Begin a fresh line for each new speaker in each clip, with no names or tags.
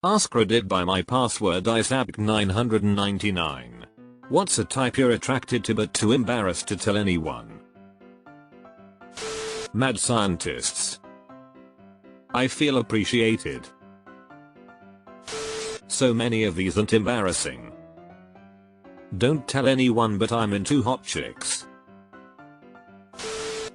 AskReddit by my password ISAP999. What's a type you're attracted to but too embarrassed to tell anyone? Mad scientists. I feel appreciated. So many of these aren't embarrassing. Don't tell anyone but I'm into hot chicks.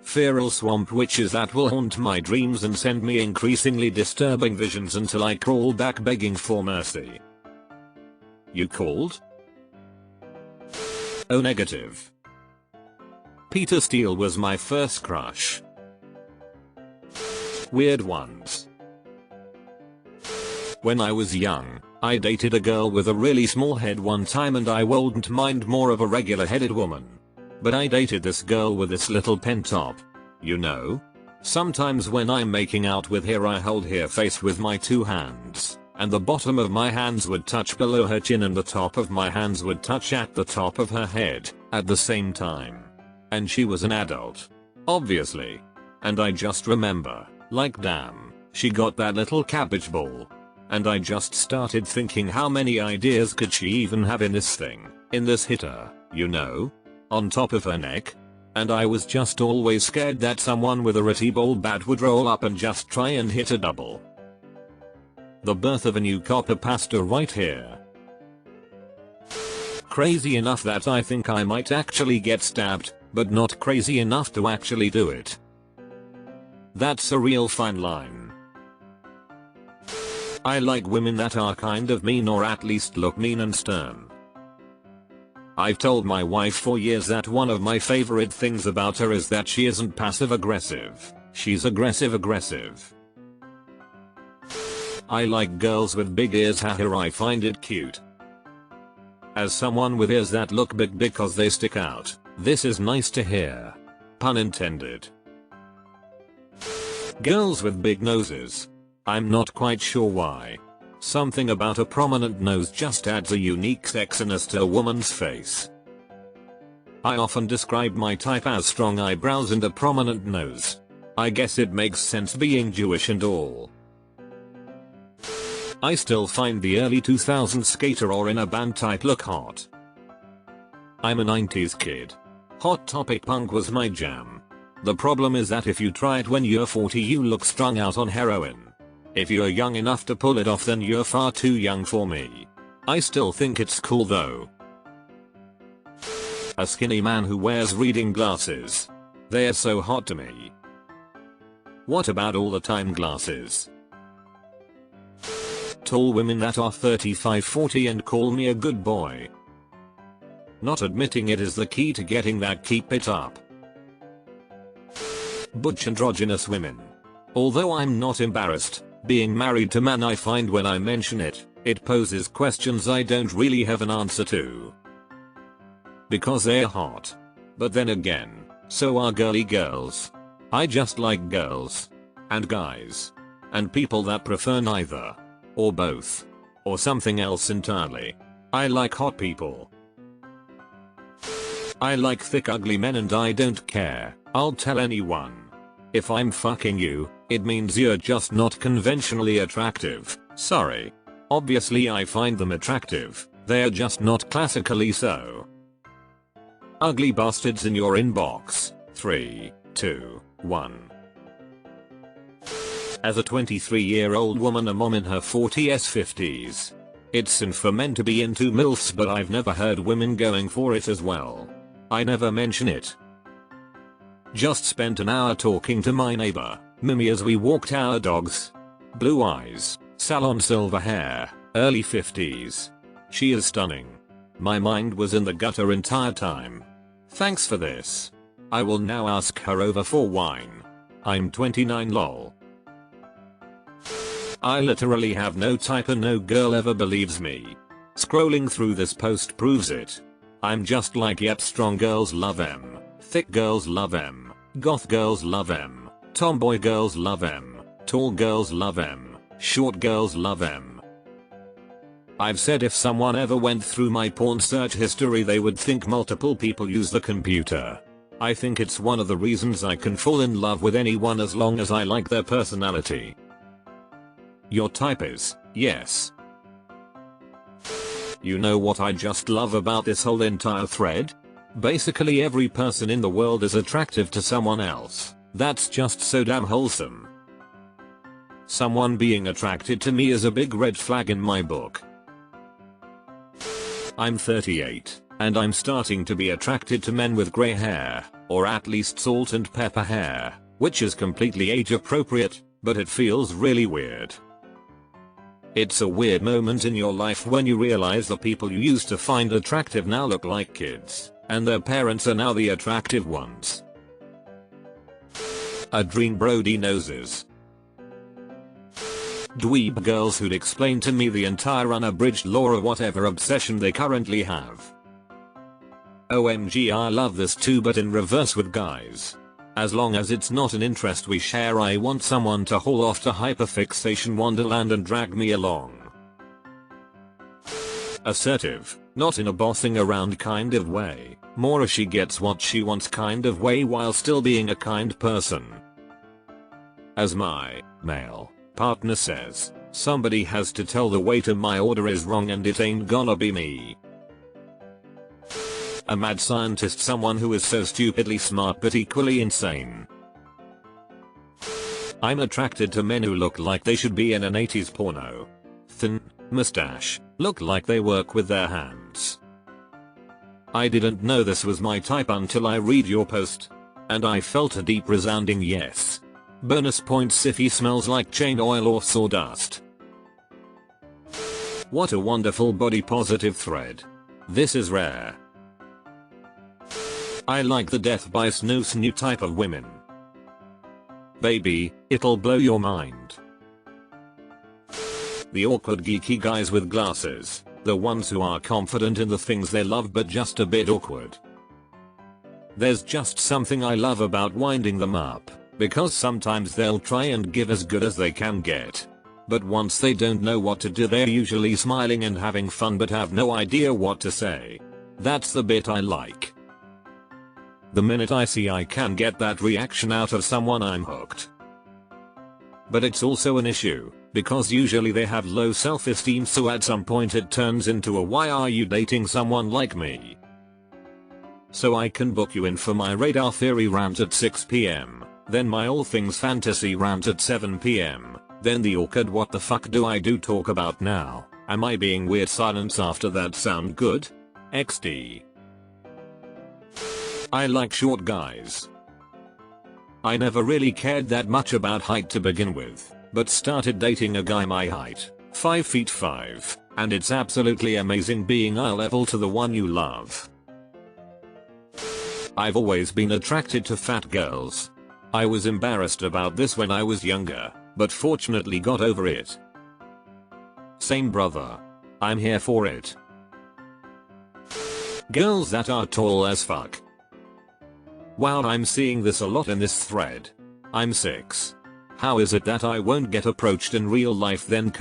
Feral swamp witches that will haunt my dreams and send me increasingly disturbing visions until I crawl back begging for mercy. You called? Oh, negative. Peter Steele was my first crush. Weird ones. When I was young, I dated a girl with a really small head one time and I wouldn't mind more of a regular headed woman. But I dated this girl with this little pen top. You know? Sometimes when I'm making out with her I hold her face with my two hands, and the bottom of my hands would touch below her chin and the top of my hands would touch at the top of her head, at the same time. And she was an adult. Obviously. And I just remember, like damn, she got that little cabbage ball. And I just started thinking how many ideas could she even have in this thing, in this hitter, you know? On top of her neck. And I was just always scared that someone with a ratty ball bat would roll up and just try and hit a double. The birth of a new copper pastor right here. Crazy enough that I think I might actually get stabbed, but not crazy enough to actually do it. That's a real fine line. I like women that are kind of mean or at least look mean and stern. I've told my wife for years that one of my favorite things about her is that she isn't passive aggressive, she's aggressive. I like girls with big ears, haha, I find it cute. As someone with ears that look big because they stick out, this is nice to hear. Pun intended. Girls with big noses. I'm not quite sure why. Something about a prominent nose just adds a unique sexiness to a woman's face. I often describe my type as strong eyebrows and a prominent nose. I guess it makes sense being Jewish and all. I still find the early 2000s skater or in a band type look hot. I'm a 90s kid. Hot Topic punk was my jam. The problem is that if you try it when you're 40 you look strung out on heroin. If you're young enough to pull it off then you're far too young for me. I still think it's cool though. A skinny man who wears reading glasses. They're so hot to me. What about all the time glasses? Tall women that are 35-40 and call me a good boy. Not admitting it is the key to getting that keep it up. Butch androgynous women. Although I'm not embarrassed, being married to man I find when I mention it, it poses questions I don't really have an answer to. Because they're hot. But then again, so are girly girls. I just like girls. And guys. And people that prefer neither. Or both. Or something else entirely. I like hot people. I like thick ugly men and I don't care, I'll tell anyone. If I'm fucking you, it means you're just not conventionally attractive, sorry. Obviously I find them attractive, they're just not classically so. Ugly bastards in your inbox. 3, 2, 1. As a 23-year-old woman, a mom in her 40s 50s. It's sin for men to be into MILFs, but I've never heard women going for it as well. I never mention it. Just spent an hour talking to my neighbor, Mimi, as we walked our dogs. Blue eyes, salon silver hair, early 50s. She is stunning. My mind was in the gutter entire time. Thanks for this. I will now ask her over for wine. I'm 29 lol. I literally have no type and no girl ever believes me. Scrolling through this post proves it. I'm just like, yep, strong girls love em, thick girls love em, goth girls love em, tomboy girls love em, tall girls love em, short girls love em. I've said if someone ever went through my porn search history they would think multiple people use the computer. I think it's one of the reasons I can fall in love with anyone as long as I like their personality. Your type is, yes, You know what I just love about this whole entire thread? Basically every person in the world is attractive to someone else. That's just so damn wholesome. Someone being attracted to me is a big red flag in my book. I'm 38, and I'm starting to be attracted to men with grey hair, or at least salt and pepper hair, which is completely age appropriate, but it feels really weird. It's a weird moment in your life when you realize the people you used to find attractive now look like kids, and their parents are now the attractive ones. A dream Brody noses. Dweeb girls who'd explain to me the entire unabridged lore of whatever obsession they currently have. OMG, I love this too, but in reverse with guys. As long as it's not an interest we share, I want someone to haul off to hyperfixation wonderland and drag me along. Assertive, not in a bossing around kind of way, more a she gets what she wants kind of way while still being a kind person. As my male partner says, somebody has to tell the waiter my order is wrong and it ain't gonna be me. A mad scientist, someone who is so stupidly smart but equally insane. I'm attracted to men who look like they should be in an 80s porno. Thin, mustache, look like they work with their hands. I didn't know this was my type until I read your post. And I felt a deep resounding yes. Bonus points if he smells like chain oil or sawdust. What a wonderful body positive thread. This is rare. I like the death by snoo type of women. Baby, it'll blow your mind. The awkward geeky guys with glasses, the ones who are confident in the things they love but just a bit awkward. There's just something I love about winding them up, because sometimes they'll try and give as good as they can get. But once they don't know what to do, they're usually smiling and having fun but have no idea what to say. That's the bit I like. The minute I see I can get that reaction out of someone, I'm hooked. But it's also an issue, because usually they have low self-esteem, so at some point it turns into a why are you dating someone like me? So I can book you in for my radar theory rant at 6 PM, then my all things fantasy rant at 7 PM, then the awkward what the fuck do I do talk about now, am I being weird silence after that sound good? XD. I like short guys. I never really cared that much about height to begin with, but started dating a guy my height, 5 feet 5, and it's absolutely amazing being eye level to the one you love. I've always been attracted to fat girls. I was embarrassed about this when I was younger, but fortunately got over it. Same brother. I'm here for it. Girls that are tall as fuck. Wow, I'm seeing this a lot in this thread. I'm 6. How is it that I won't get approached in real life then ?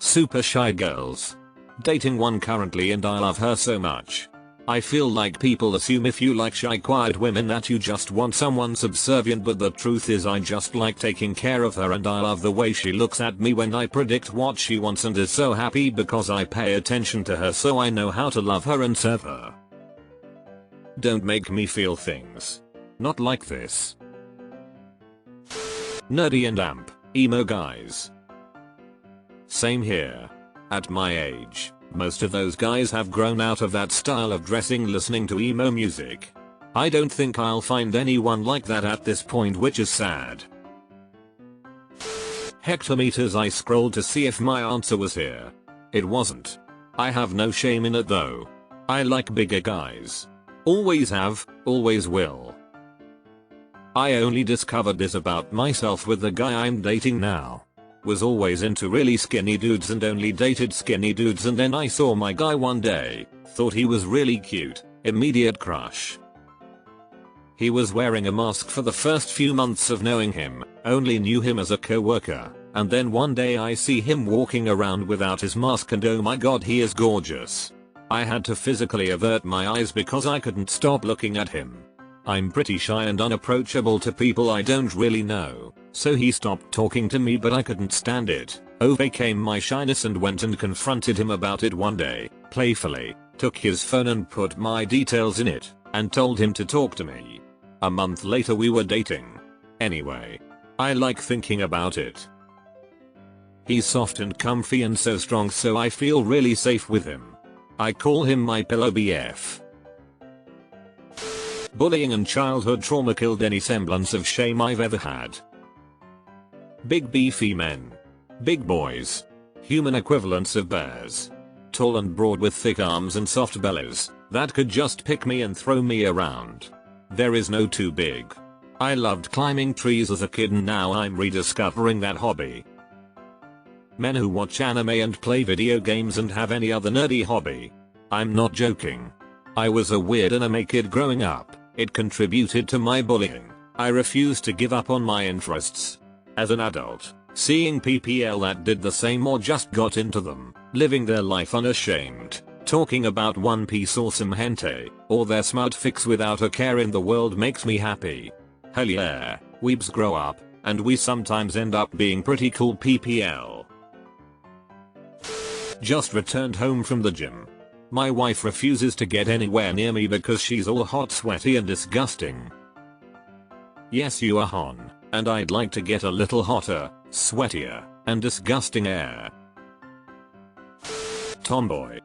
Super shy girls. Dating one currently and I love her so much. I feel like people assume if you like shy quiet women that you just want someone subservient, but the truth is I just like taking care of her, and I love the way she looks at me when I predict what she wants and is so happy because I pay attention to her, so I know how to love her and serve her. Don't make me feel things. Not like this. Nerdy and amp, emo guys. Same here. At my age, most of those guys have grown out of that style of dressing listening to emo music. I don't think I'll find anyone like that at this point, which is sad. Hectometers. I scrolled to see if my answer was here. It wasn't. I have no shame in it though. I like bigger guys. Always have, always will. I only discovered this about myself with the guy I'm dating now. Was always into really skinny dudes and only dated skinny dudes, and then I saw my guy one day, thought he was really cute, immediate crush. He was wearing a mask for the first few months of knowing him, only knew him as a coworker, and then one day I see him walking around without his mask and oh my god, he is gorgeous. I had to physically avert my eyes because I couldn't stop looking at him. I'm pretty shy and unapproachable to people I don't really know, so he stopped talking to me, but I couldn't stand it. Overcame my shyness and went and confronted him about it one day, playfully, took his phone and put my details in it, and told him to talk to me. A month later we were dating. Anyway, I like thinking about it. He's soft and comfy and so strong, so I feel really safe with him. I call him my pillow BF. Bullying and childhood trauma killed any semblance of shame I've ever had. Big beefy men. Big boys. Human equivalents of bears. Tall and broad with thick arms and soft bellies that could just pick me and throw me around. There is no too big. I loved climbing trees as a kid and now I'm rediscovering that hobby. Men who watch anime and play video games and have any other nerdy hobby. I'm not joking. I was a weird anime kid growing up. It contributed to my bullying. I refused to give up on my interests. As an adult, seeing PPL that did the same or just got into them, living their life unashamed, talking about One Piece or some hentai, or their smut fix without a care in the world makes me happy. Hell yeah, weebs grow up, and we sometimes end up being pretty cool PPL. Just returned home from the gym. My wife refuses to get anywhere near me because she's all hot, sweaty and disgusting. Yes, you are hon, and I'd like to get a little hotter, sweatier, and disgusting air. Tomboy.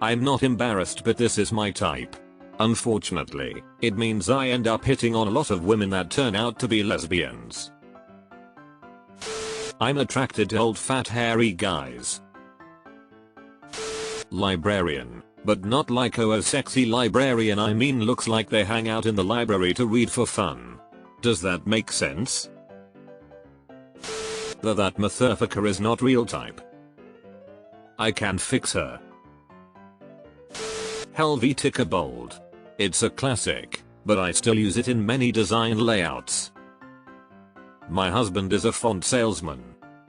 I'm not embarrassed, but this is my type. Unfortunately, it means I end up hitting on a lot of women that turn out to be lesbians. I'm attracted to old fat hairy guys. Librarian, but not like oh sexy librarian, I mean looks like they hang out in the library to read for fun. Does that make sense? That motherfucker is not real type. I can fix her. Helvetica Bold. It's a classic, but I still use it in many design layouts. My husband is a font salesman.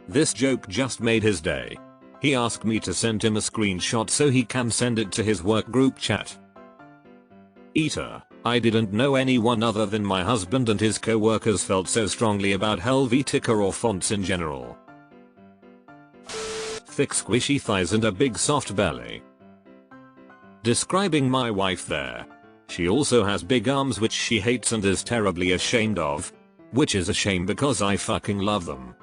This joke just made his day. He asked me to send him a screenshot so he can send it to his work group chat. Eater. I didn't know anyone other than my husband and his co-workers felt so strongly about Helvetica or fonts in general. Thick squishy thighs and a big soft belly. Describing my wife there. She also has big arms which she hates and is terribly ashamed of. Which is a shame because I fucking love them.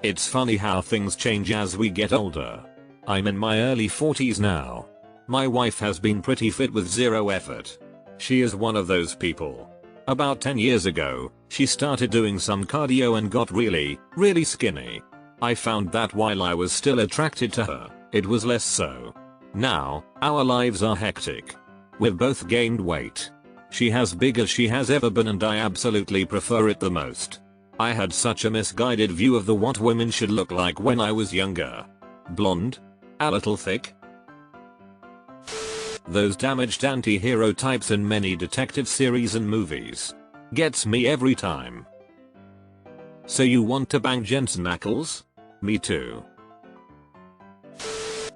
It's funny how things change as we get older. I'm in my early 40s now. My wife has been pretty fit with zero effort. She is one of those people. About 10 years ago, she started doing some cardio and got really skinny. I found that while I was still attracted to her, it was less so. Now, our lives are hectic. We've both gained weight. She has big as she has ever been and I absolutely prefer it the most. I had such a misguided view of what women should look like when I was younger. Blonde? A little thick? Those damaged anti-hero types in many detective series and movies. Gets me every time. So you want to bang Jensen Ackles? Me too.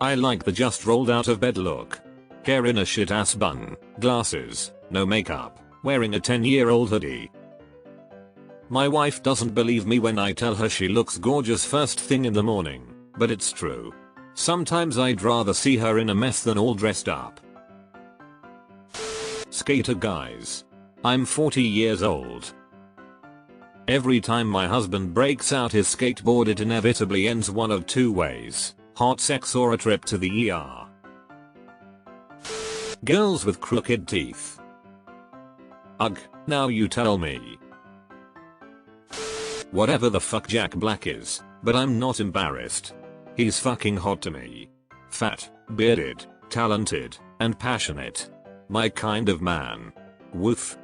I like the just rolled out of bed look. Hair in a shit ass bun, glasses, no makeup, wearing a 10-year-old hoodie. My wife doesn't believe me when I tell her she looks gorgeous first thing in the morning, but it's true. Sometimes I'd rather see her in a mess than all dressed up. Skater guys. I'm 40 years old. Every time my husband breaks out his skateboard it inevitably ends one of two ways: hot sex or a trip to the ER. Girls with crooked teeth. Ugh, now you tell me. Whatever the fuck Jack Black is, but I'm not embarrassed. He's fucking hot to me. Fat, bearded, talented, and passionate. My kind of man. Woof.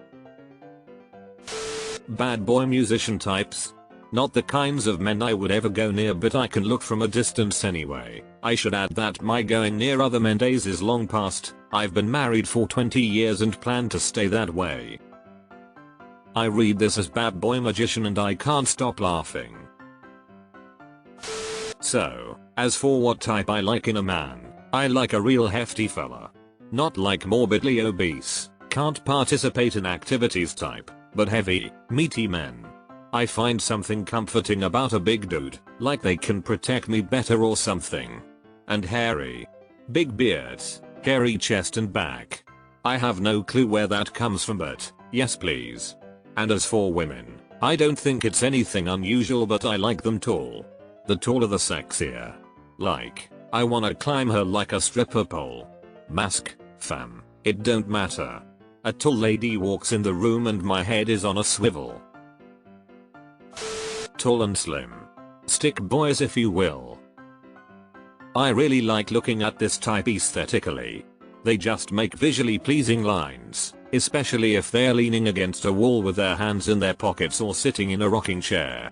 Bad boy musician types. Not the kinds of men I would ever go near, but I can look from a distance anyway. I should add that my going near other men days is long past. I've been married for 20 years and plan to stay that way. I read this as bad boy magician and I can't stop laughing. So, as for what type I like in a man, I like a real hefty fella. Not like morbidly obese, can't participate in activities type, but heavy, meaty men. I find something comforting about a big dude, like they can protect me better or something. And hairy. Big beards, hairy chest and back. I have no clue where that comes from, but yes please. And as for women, I don't think it's anything unusual, but I like them tall. The taller the sexier. Like, I wanna climb her like a stripper pole. Mask, fam, it don't matter. A tall lady walks in the room and my head is on a swivel. Tall and slim. Stick boys if you will. I really like looking at this type aesthetically. They just make visually pleasing lines, especially if they're leaning against a wall with their hands in their pockets or sitting in a rocking chair.